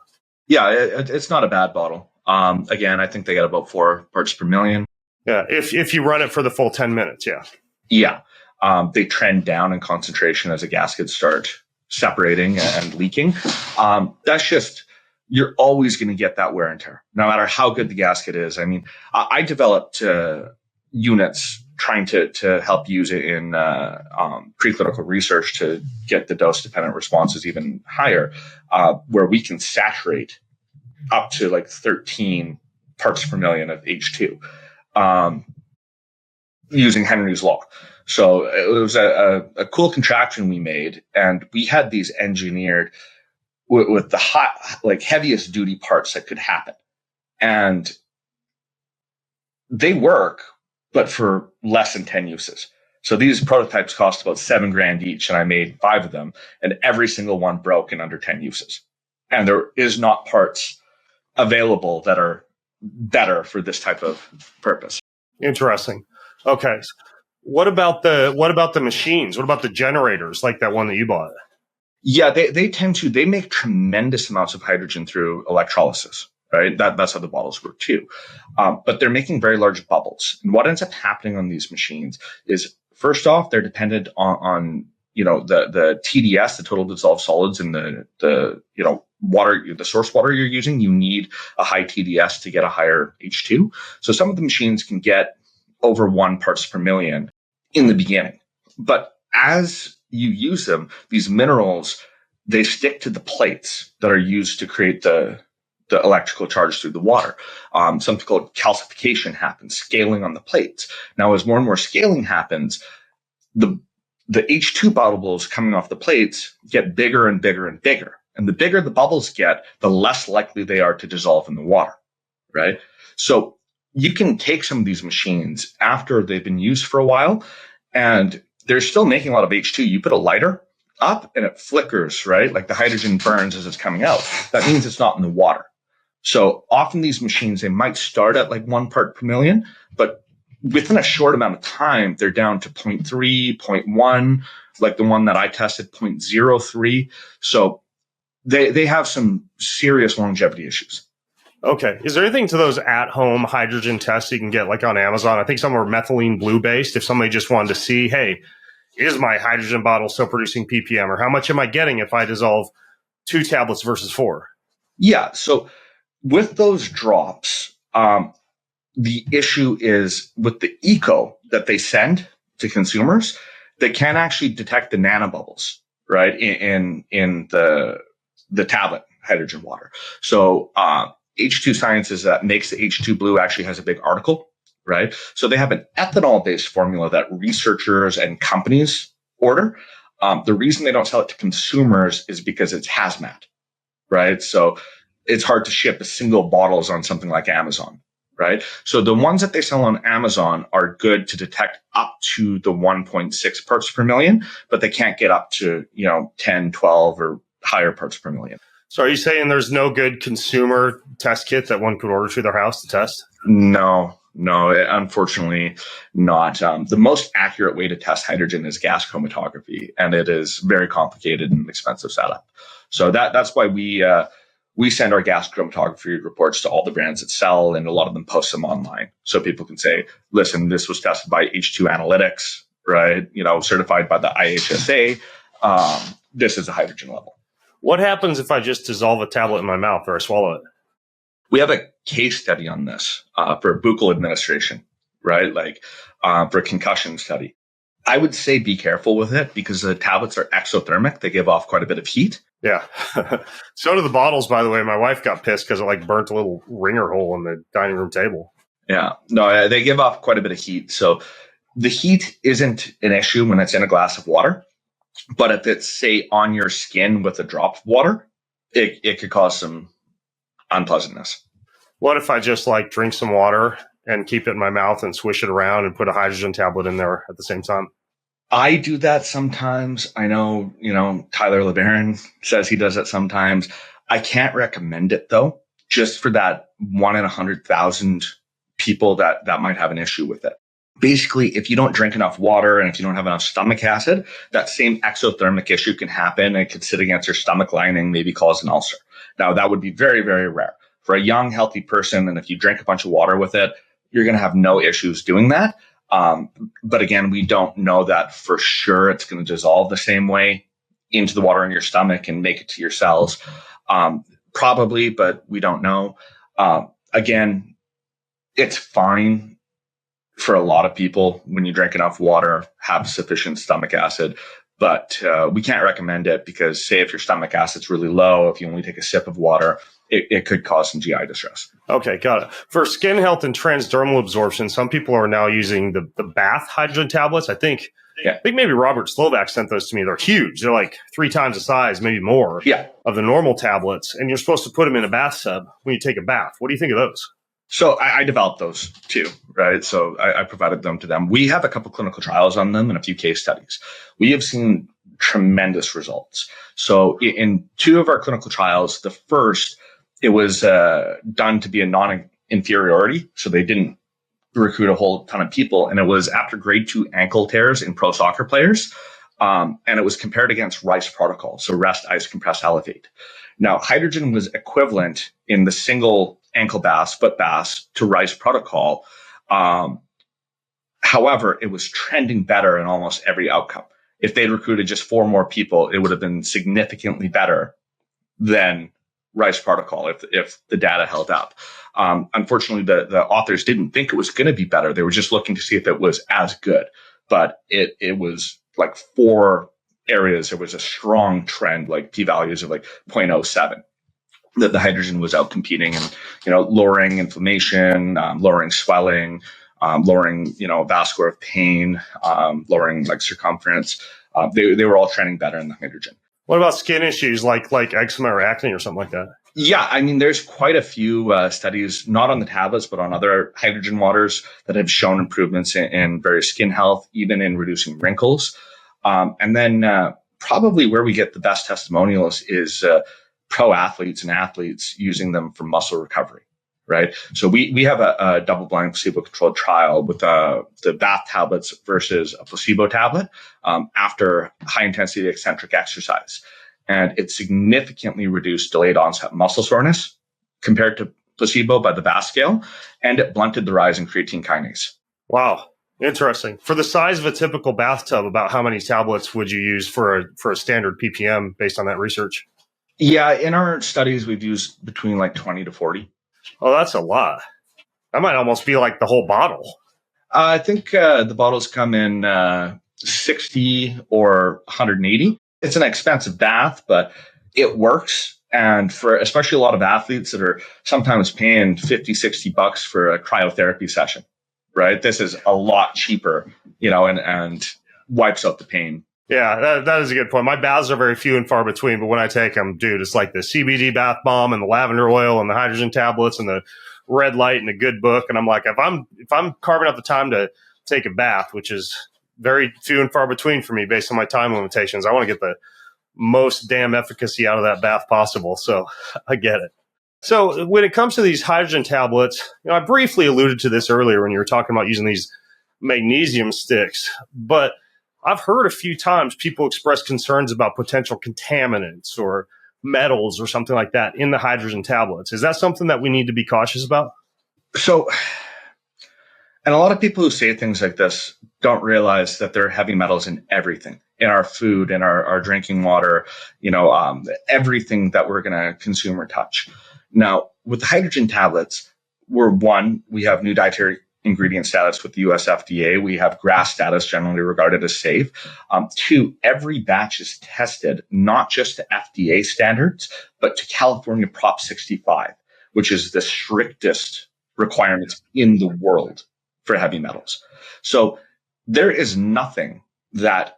Yeah, it's not a bad bottle. Again, I think they got about 4 parts per million. Yeah, if you run it for the full 10 minutes, yeah. Yeah, they trend down in concentration as the gaskets start separating and leaking. That's just, you're always going to get that wear and tear, no matter how good the gasket is. I mean, I developed units trying to help use it in preclinical research to get the dose-dependent responses even higher, where we can saturate up to like 13 parts per million of H2 using Henry's law. So it was a cool contraption we made, and we had these engineered with the hot, like heaviest duty parts that could happen. And they work, but for less than 10 uses. So these prototypes cost about $7,000 each, and I made 5 of them, and every single one broke in under 10 uses. And there is not parts available that are better for this type of purpose. Interesting. Okay. What about the machines? What about the generators like that one that you bought? Yeah, they make tremendous amounts of hydrogen through electrolysis, right? That's how the bottles work too. But they're making very large bubbles. And what ends up happening on these machines is, first off, they're dependent on the TDS, the total dissolved solids, in the water, the source water you're using. You need a high TDS to get a higher H2. So some of the machines can get over 1 parts per million in the beginning. But as you use them, these minerals, they stick to the plates that are used to create the electrical charge through the water. Something called calcification happens, scaling on the plates. Now, as more and more scaling happens, the the H2 bubbles coming off the plates get bigger and bigger and bigger. And the bigger the bubbles get, the less likely they are to dissolve in the water, right? So you can take some of these machines after they've been used for a while, and they're still making a lot of H2. You put a lighter up and it flickers, right? Like the hydrogen burns as it's coming out. That means it's not in the water. So often these machines, they might start at like 1 part per million, but within a short amount of time, they're down to 0.3, 0.1, like the one that I tested, 0.03. So they have some serious longevity issues. Okay. Is there anything to those at-home hydrogen tests you can get like on Amazon? I think some are methylene blue based. If somebody just wanted to see, hey, is my hydrogen bottle still producing ppm, or how much am I getting if I dissolve 2 tablets versus 4? Yeah. So with those drops, the issue is with the eco that they send to consumers, they can't actually detect the nanobubbles, right, in the tablet hydrogen water. So H2 Sciences that makes the H2 Blue actually has a big article, right? So they have an ethanol-based formula that researchers and companies order. The reason they don't sell it to consumers is because it's hazmat, right? So it's hard to ship a single bottles on something like Amazon, right? So the ones that they sell on Amazon are good to detect up to the 1.6 parts per million, but they can't get up to, 10, 12 or higher parts per million. So are you saying there's no good consumer test kit that one could order to their house to test? No, unfortunately not. The most accurate way to test hydrogen is gas chromatography, and it is very complicated and expensive setup. So that's why we send our gas chromatography reports to all the brands that sell, and a lot of them post them online. So people can say, listen, this was tested by H2 Analytics, right? Certified by the IHSA. This is a hydrogen level. What happens if I just dissolve a tablet in my mouth or I swallow it? We have a case study on this for a buccal administration, right? Like for a concussion study. I would say be careful with it because the tablets are exothermic. They give off quite a bit of heat. Yeah. So do the bottles, by the way. My wife got pissed because it burnt a little ringer hole in the dining room table. Yeah. No, they give off quite a bit of heat. So the heat isn't an issue when it's in a glass of water. But if it's, say, on your skin with a drop of water, it could cause some unpleasantness. What if I just drink some water and keep it in my mouth and swish it around and put a hydrogen tablet in there at the same time? I do that sometimes. I know, Tyler LeBaron says he does it sometimes. I can't recommend it though, just for that 1 in 100,000 people that might have an issue with it. Basically, if you don't drink enough water and if you don't have enough stomach acid, that same exothermic issue can happen and it could sit against your stomach lining, maybe cause an ulcer. Now, that would be very, very rare. For a young, healthy person, and if you drink a bunch of water with it, you're going to have no issues doing that. But again, we don't know that for sure it's going to dissolve the same way into the water in your stomach and make it to your cells. Probably, but we don't know. Again, it's fine for a lot of people when you drink enough water, have sufficient stomach acid, but we can't recommend it because, say, if your stomach acid's really low, if you only take a sip of water, it could cause some GI distress. Okay, got it. For skin health and transdermal absorption, some people are now using the bath hydrogen tablets. I think maybe Robert Slovak sent those to me. They're huge. They're 3 times the size, maybe more, of the normal tablets. And you're supposed to put them in a bathtub when you take a bath. What do you think of those? So I developed those too, right? So I provided them to them. We have a couple clinical trials on them and a few case studies. We have seen tremendous results. So in 2 of our clinical trials, the first, it was done to be a non-inferiority. So they didn't recruit a whole ton of people. And it was after grade 2 ankle tears in pro soccer players. And it was compared against RICE protocol. So rest, ice, compress, elevate. Now, hydrogen was equivalent in the single ankle baths, foot baths to RICE protocol. However, it was trending better in almost every outcome. If they'd recruited just 4 more people, it would have been significantly better than RICE protocol if the data held up. Unfortunately, the authors didn't think it was going to be better. They were just looking to see if it was as good. But it was 4 areas. There was a strong trend, p-values of 0.07. That the hydrogen was out competing and, lowering inflammation, lowering swelling, lowering, vascular pain, lowering circumference. they were all trending better in the hydrogen. What about skin issues like eczema or acne or something like that? Yeah, I mean, there's quite a few studies, not on the tablets, but on other hydrogen waters that have shown improvements in various skin health, even in reducing wrinkles. And then probably where we get the best testimonials is pro athletes and athletes using them for muscle recovery, right? So we have a double-blind placebo-controlled trial with the bath tablets versus a placebo tablet after high-intensity eccentric exercise. And it significantly reduced delayed onset muscle soreness compared to placebo by the VAS scale, and it blunted the rise in creatine kinase. Wow. Interesting. For the size of a typical bathtub, about how many tablets would you use for a standard ppm based on that research? Yeah, in our studies, we've used between like 20 to 40. Oh, that's a lot. That might almost be like the whole bottle. I think the bottles come in 60 or 180. It's an expensive bath, but it works. And for especially a lot of athletes that are sometimes paying 50, 60 bucks for a cryotherapy session, right? This is a lot cheaper, and wipes out the pain. Yeah, that is a good point. My baths are very few and far between, but when I take them, dude, it's like the CBD bath bomb and the lavender oil and the hydrogen tablets and the red light and a good book. And I'm like, if I'm carving out the time to take a bath, which is very few and far between for me based on my time limitations, I want to get the most damn efficacy out of that bath possible. So I get it. So when it comes to these hydrogen tablets, I briefly alluded to this earlier when you were talking about using these magnesium sticks, but I've heard a few times people express concerns about potential contaminants or metals or something like that in the hydrogen tablets. Is that something that we need to be cautious about? So, and a lot of people who say things like this don't realize that there are heavy metals in everything, in our food, in our drinking water, everything that we're going to consume or touch. Now, with the hydrogen tablets, we have new dietary ingredient status with the US FDA. We have GRAS status, generally regarded as safe. 2, every batch is tested, not just to FDA standards, but to California Prop 65, which is the strictest requirements in the world for heavy metals. So there is nothing that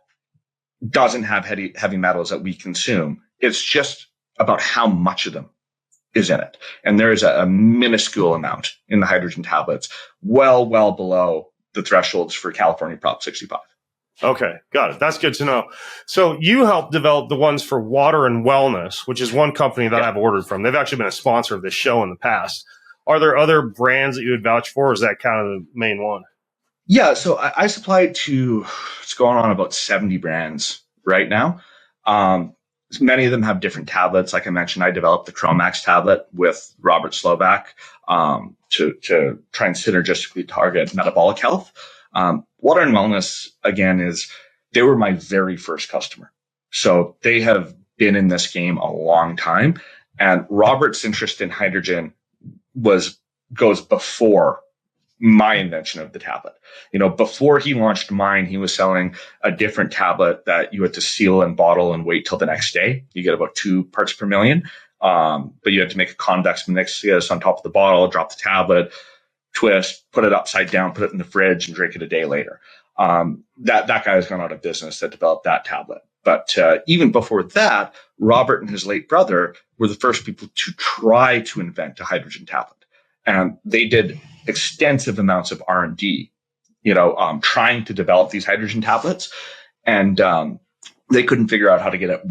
doesn't have heavy metals that we consume. It's just about how much of them is in it. And there is a minuscule amount in the hydrogen tablets, well below the thresholds for California Prop 65. Okay, got it. That's good to know. So you helped develop the ones for Water and Wellness, which is one company that I've ordered from. They've actually been a sponsor of this show in the past. Are there other brands that you would vouch for, or is that kind of the main one? Yeah, so I supply to, it's going on about 70 brands right now. Many of them have different tablets. Like I mentioned, I developed the Chromax tablet with Robert Slovak to try and synergistically target metabolic health. Water and Wellness, again, they were my very first customer. So they have been in this game a long time. And Robert's interest in hydrogen goes before my invention of the tablet. Before he launched mine, he was selling a different tablet that you had to seal and bottle and wait till the next day. You get about 2 parts per million. But you had to make a convex mixus on top of the bottle, drop the tablet, twist, put it upside down, put it in the fridge, and drink it a day later. That guy has gone out of business that developed that tablet. But even before that, Robert and his late brother were the first people to try to invent a hydrogen tablet. And they did extensive amounts of R&D, trying to develop these hydrogen tablets. And they couldn't figure out how to get it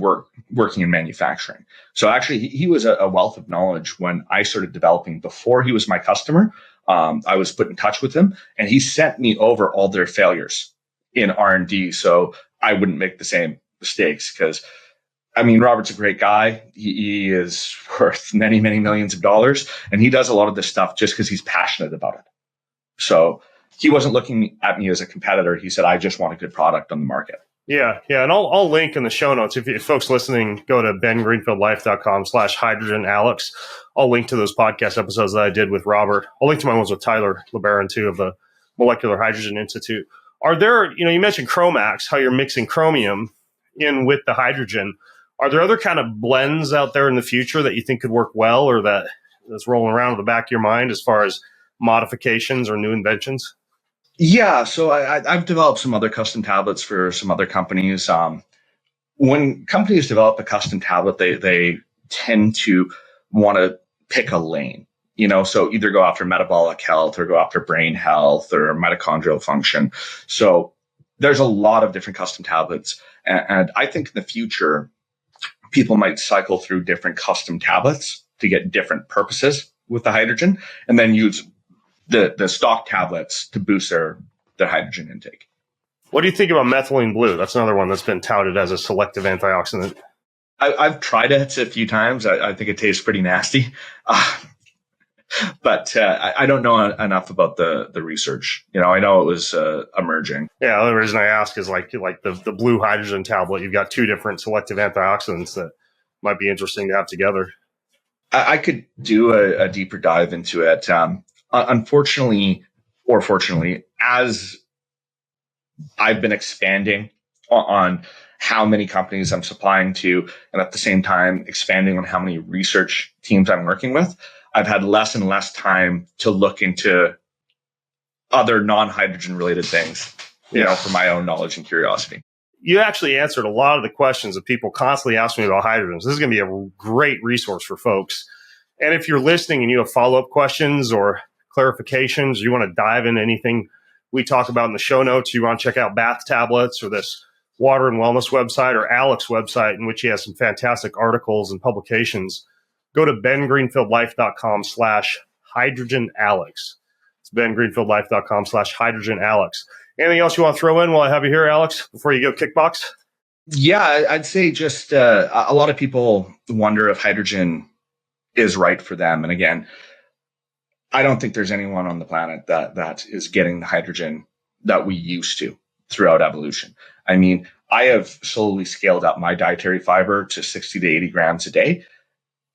working in manufacturing. So actually, he was a wealth of knowledge when I started developing. Before he was my customer, I was put in touch with him, and he sent me over all their failures in R&D so I wouldn't make the same mistakes. Because, Robert's a great guy. He is worth many, many millions of dollars, and he does a lot of this stuff just because he's passionate about it. So he wasn't looking at me as a competitor. He said, I just want a good product on the market. Yeah. And I'll link in the show notes. If folks listening go to bengreenfieldlife.com/hydrogenalex, I'll link to those podcast episodes that I did with Robert. I'll link to my ones with Tyler LeBaron too, of the Molecular Hydrogen Institute. Are there, you mentioned Chromax, how you're mixing chromium in with the hydrogen. Are there other kind of blends out there in the future that you think could work well, or that's rolling around in the back of your mind as far as modifications or new inventions? Yeah, so I've developed some other custom tablets for some other companies. When companies develop a custom tablet, they tend to want to pick a lane, so either go after metabolic health or go after brain health or mitochondrial function. So there's a lot of different custom tablets. And I think in the future, people might cycle through different custom tablets to get different purposes with the hydrogen and then use the stock tablets to boost their hydrogen intake. What do you think about methylene blue? That's another one that's been touted as a selective antioxidant. I've tried it a few times. I think it tastes pretty nasty. But I don't know enough about the research. I know it was emerging. Yeah, the only reason I ask is like the blue hydrogen tablet. You've got two different selective antioxidants that might be interesting to have together. I could do a deeper dive into it. Unfortunately, or fortunately, as I've been expanding on how many companies I'm supplying to, and at the same time expanding on how many research teams I'm working with, I've had less and less time to look into other non-hydrogen related things, for my own knowledge and curiosity. You actually answered a lot of the questions that people constantly ask me about hydrogens. This is going to be a great resource for folks. And if you're listening and you have follow-up questions or clarifications, or you want to dive into anything we talk about in the show notes, you want to check out bath tablets or this water and wellness website or Alex website, in which he has some fantastic articles and publications, go to bengreenfieldlife.com/hydrogenalex. It's bengreenfieldlife.com/hydrogenalex. Anything else you want to throw in while I have you here, Alex, before you go kickbox? Yeah, I'd say just a lot of people wonder if hydrogen is right for them. And again, I don't think there's anyone on the planet that is getting the hydrogen that we used to throughout evolution. I mean, I have slowly scaled up my dietary fiber to 60 to 80 grams a day.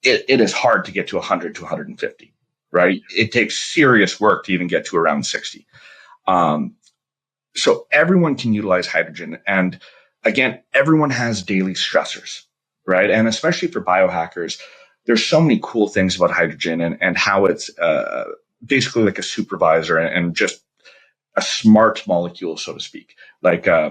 It is hard to get to 100 to 150, right? It takes serious work to even get to around 60. So everyone can utilize hydrogen. And again, everyone has daily stressors, right? And especially for biohackers, there's so many cool things about hydrogen and how it's basically like a supervisor and just a smart molecule, so to speak. Like I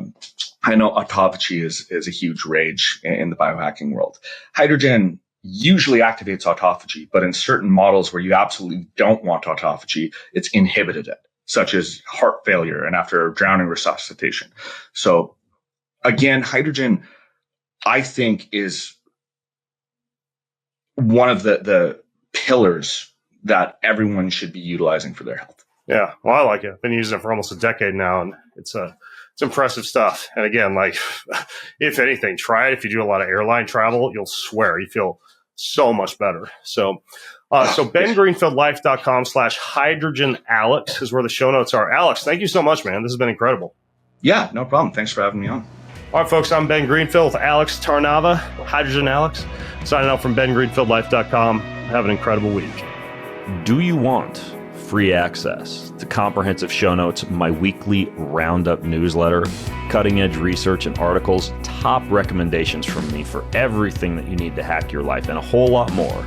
know autophagy is a huge rage in the biohacking world. Hydrogen usually activates autophagy, but in certain models where you absolutely don't want autophagy, it's inhibited it, such as heart failure and after drowning resuscitation. So again, hydrogen, I think, is one of the pillars that everyone should be utilizing for their health. Yeah, well, I like it. I've been using it for almost a decade now, and it's impressive stuff. And again, like, if anything, try it. If you do a lot of airline travel, you'll swear you feel so much better. So bengreenfieldlife.com/hydrogenalex is where the show notes are. Alex, thank you so much, man. This has been incredible. Yeah, no problem. Thanks for having me on. All right, folks, I'm Ben Greenfield with Alex Tarnava, Hydrogen Alex, signing out from bengreenfieldlife.com. Have an incredible week. Do you want free access to comprehensive show notes, my weekly roundup newsletter, cutting-edge research and articles, top recommendations from me for everything that you need to hack your life, and a whole lot more?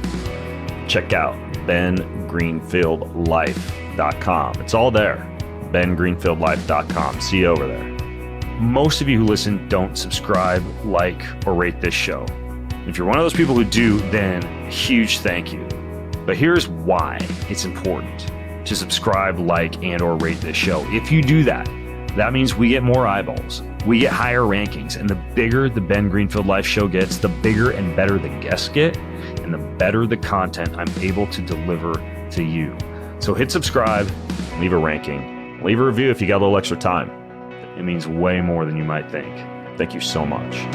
Check out bengreenfieldlife.com. It's all there. bengreenfieldlife.com. See you over there. Most of you who listen don't subscribe, like, or rate this show. If you're one of those people who do, then huge thank you. But here's why it's important to subscribe, like, and or rate this show. If you do that, that means we get more eyeballs, we get higher rankings, and the bigger the Ben Greenfield Life show gets, the bigger and better the guests get, and the better the content I'm able to deliver to you. So hit subscribe, leave a ranking, leave a review if you got a little extra time. It means way more than you might think. Thank you so much.